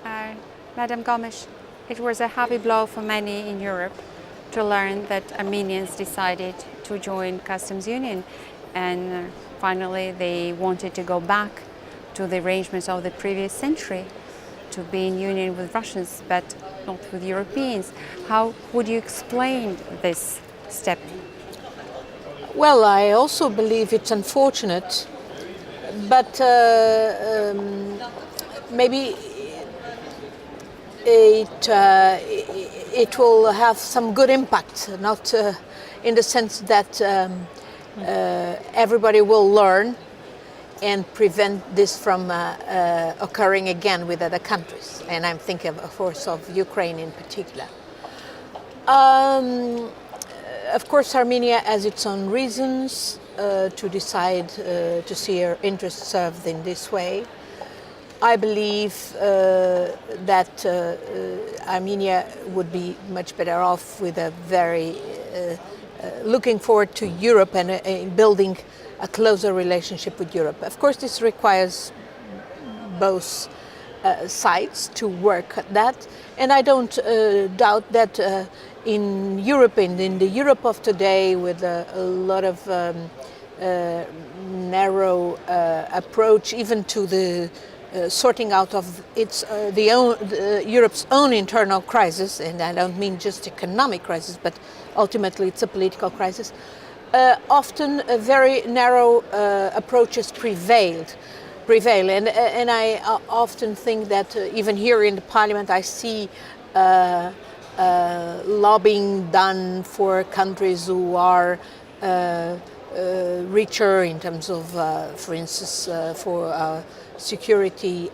Uh, Madam Gomes, it was a heavy blow for many in Europe to learn that Armenians decided to join customs union, and finally they wanted to go back to the arrangements of the previous century, to be in union with Russians but not with Europeans. How would you explain this step? Well, I also believe it's unfortunate, but maybe it will have some good impact, not in the sense that everybody will learn and prevent this from occurring again with other countries. And I'm thinking, of course, of Ukraine in particular. Of course, Armenia has its own reasons to decide to see her interests served in this way. I believe that Armenia would be much better off with a very looking forward to Europe and building a closer relationship with Europe. Of course, this requires both sides to work at that, and I don't doubt that in Europe and in the Europe of today, with a lot of narrow approach, even to the sorting out of Europe's own internal crisis, and I don't mean just economic crisis, but ultimately it's a political crisis. Often very narrow approaches prevail, and I often think that even here in the Parliament I see lobbying done for countries who are richer in terms of, for instance, for security,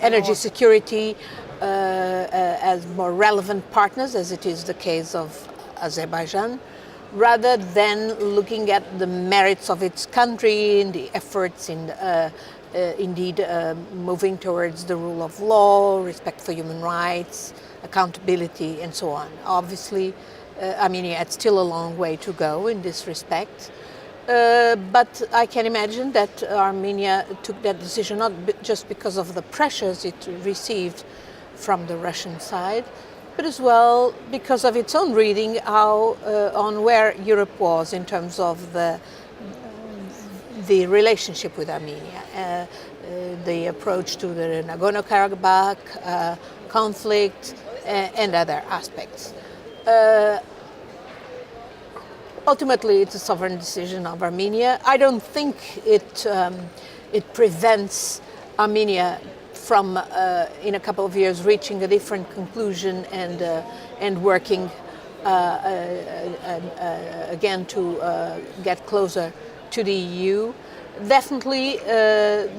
energy security, as more relevant partners, as it is the case of Azerbaijan, rather than looking at the merits of its country and the efforts in indeed moving towards the rule of law, respect for human rights, accountability, and so on. Obviously, Armenia had still a long way to go in this respect. But I can imagine that Armenia took that decision not just because of the pressures it received from the Russian side, but as well because of its own reading on where Europe was in terms of the relationship with Armenia, the approach to the Nagorno-Karabakh conflict, and other aspects. Ultimately, it's a sovereign decision of Armenia. I don't think it prevents Armenia from, in a couple of years, reaching a different conclusion and working again to get closer to the EU. Definitely,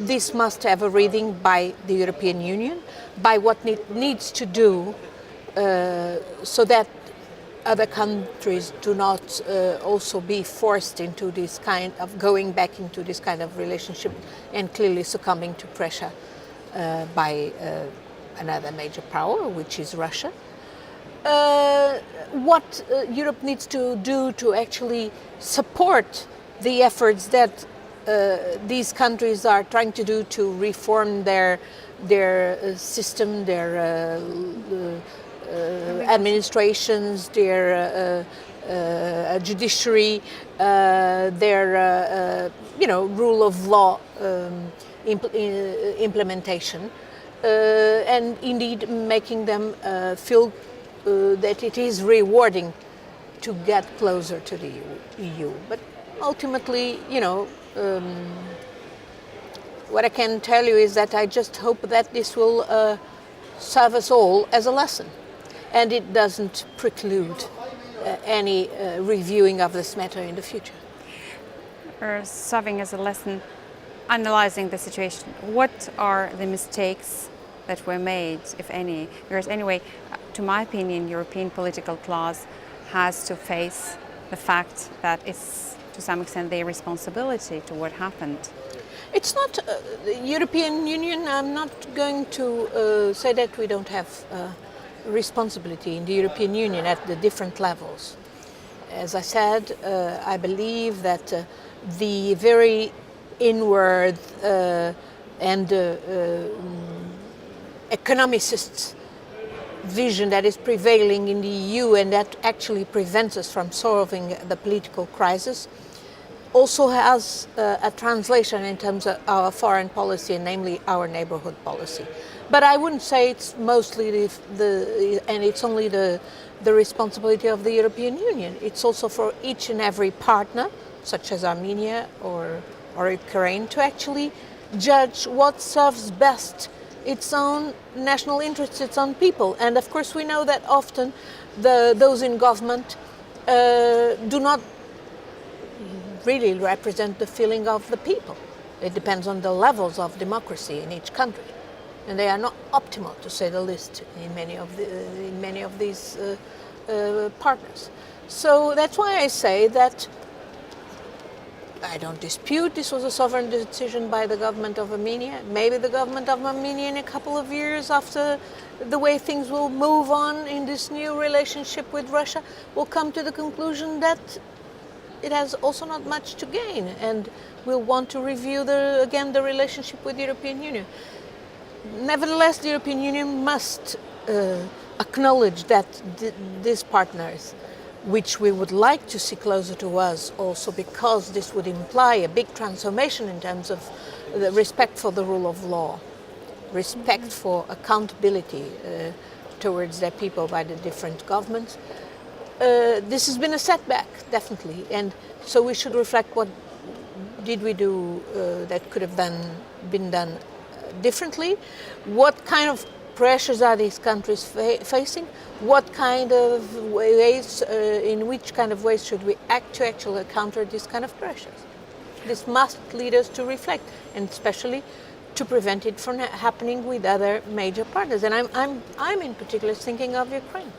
this must have a reading by the European Union, by what it needs to do so that other countries do not also be forced into this kind of going back into this kind of relationship and clearly succumbing to pressure by another major power, which is Russia. What Europe needs to do to actually support the efforts that these countries are trying to do to reform their system, their administrations, their judiciary, their rule of law implementation, and indeed making them feel that it is rewarding to get closer to the EU. But ultimately, what I can tell you is that I just hope that this will serve us all as a lesson, and it doesn't preclude any reviewing of this matter in the future. Serving as a lesson, analyzing the situation, what are the mistakes that were made, if any? Because anyway, to my opinion, European political class has to face the fact that it's to some extent their responsibility to what happened. It's not the European Union. I'm not going to say that we don't have responsibility in the European Union at the different levels. As I said, I believe that the very inward and economicists' vision that is prevailing in the EU and that actually prevents us from solving the political crisis also has a translation in terms of our foreign policy, and namely our neighborhood policy. But I wouldn't say it's mostly and it's only the responsibility of the European Union. It's also for each and every partner, such as Armenia or Ukraine, to actually judge what serves best its own national interests, its own people. And of course we know that often those in government do not really represent the feeling of the people. It depends on the levels of democracy in each country, and they are not optimal, to say the least, in many of these partners. So that's why I say that I don't dispute this was a sovereign decision by the government of Armenia. Maybe the government of Armenia in a couple of years, after the way things will move on in this new relationship with Russia, will come to the conclusion that it has also not much to gain and will want to review again the relationship with the European Union. Nevertheless, the European Union must acknowledge that these partners, which we would like to see closer to us also because this would imply a big transformation in terms of the respect for the rule of law, respect for accountability towards their people by the different governments. This has been a setback, definitely, and so we should reflect what did we do that could have been done differently, what kind of pressures are these countries facing, what kind of ways, in which kind of ways should we act to actually counter these kind of pressures. This must lead us to reflect, and especially to prevent it from happening with other major partners. And I'm in particular thinking of Ukraine.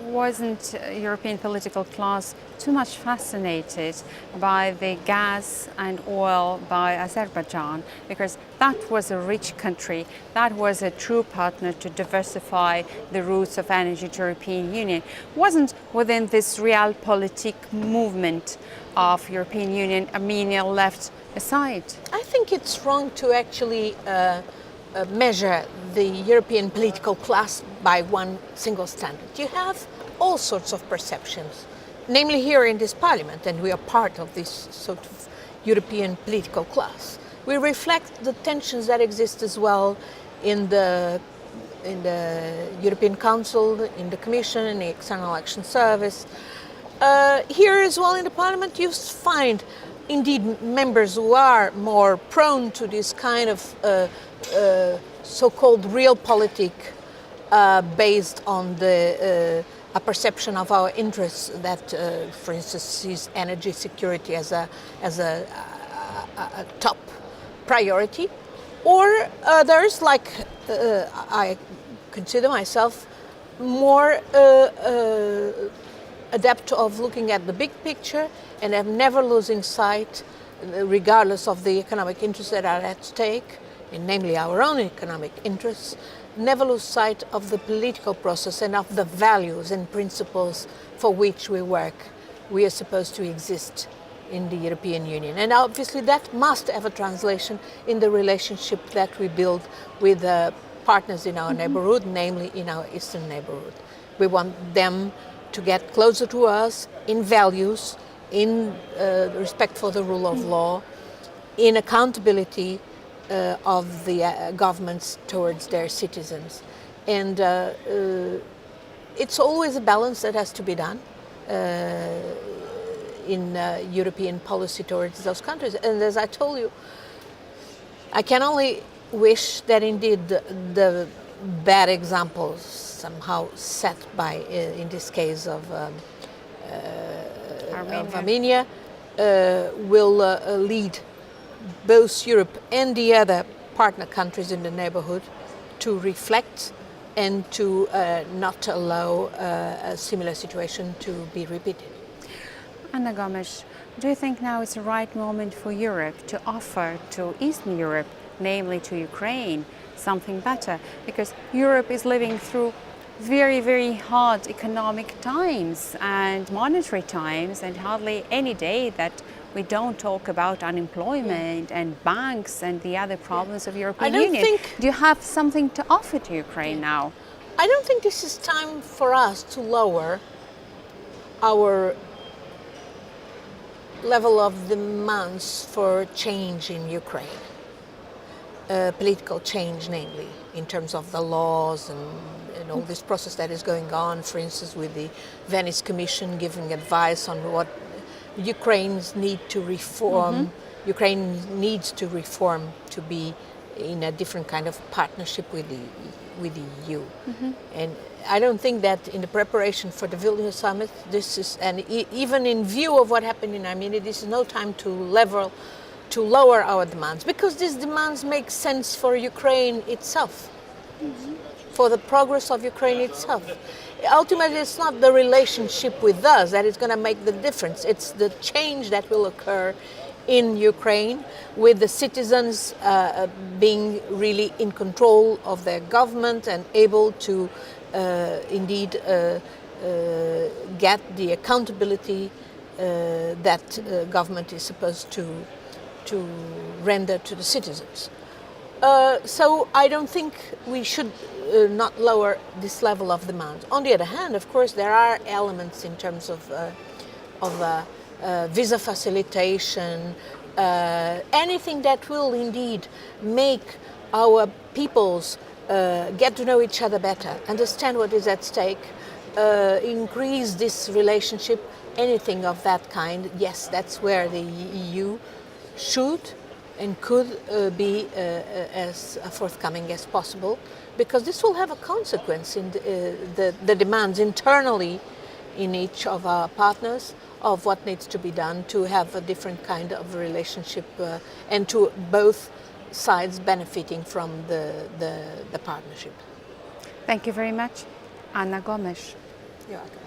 Wasn't European political class too much fascinated by the gas and oil by Azerbaijan, because that was a rich country, that was a true partner to diversify the routes of energy to European Union? Wasn't within this realpolitik movement of European Union Armenia left aside? I think it's wrong to actually measure the European political class by one single standard. You have all sorts of perceptions, namely here in this parliament, and we are part of this sort of European political class. We reflect the tensions that exist as well in the European Council, in the Commission, in the External Action Service. Here as well in the parliament you find indeed members who are more prone to this kind of so-called realpolitik based on a perception of our interests that, for instance, sees energy security as a top priority, or others, like I consider myself more adept of looking at the big picture and of never losing sight, regardless of the economic interests that are at stake, and namely our own economic interests, never lose sight of the political process and of the values and principles for which we work. We are supposed to exist in the European Union. And obviously that must have a translation in the relationship that we build with partners in our neighborhood, namely in our eastern neighborhood. We want them to get closer to us in values, in respect for the rule of law, in accountability of the governments towards their citizens. And it's always a balance that has to be done in European policy towards those countries. And as I told you, I can only wish that indeed the bad examples somehow set by, in this case of Armenia, will lead both Europe and the other partner countries in the neighborhood to reflect and to not allow a similar situation to be repeated. Anna Gomes, do you think now is the right moment for Europe to offer to Eastern Europe, namely to Ukraine, something better? Because Europe is living through very, very hard economic times and monetary times, and hardly any day that We don't talk about unemployment and banks and the other problems of European don't Union. think- Do you have something to offer to Ukraine now? I don't think this is time for us to lower our level of demands for change in Ukraine. Political change, namely, in terms of the laws and all this process that is going on, for instance, with the Venice Commission giving advice on what Ukrainians need to reform. Ukraine needs to reform to be in a different kind of partnership with the EU. And I don't think that in the preparation for the Vilnius summit, this is, and even in view of what happened in Armenia, this is no time to lower our demands, because these demands make sense for Ukraine itself, for the progress of Ukraine itself. Ultimately, it's not the relationship with us that is going to make the difference. It's the change that will occur in Ukraine, with the citizens being really in control of their government and able to indeed get the accountability that government is supposed to render to the citizens. So I don't think we should not lower this level of demand. On the other hand, of course, there are elements in terms of visa facilitation, anything that will indeed make our peoples get to know each other better, understand what is at stake, increase this relationship, anything of that kind. Yes, that's where the EU should and could be as forthcoming as possible, because this will have a consequence in the demands internally in each of our partners of what needs to be done to have a different kind of relationship and to both sides benefiting from the partnership. Thank you very much, Anna Gomes. You're welcome.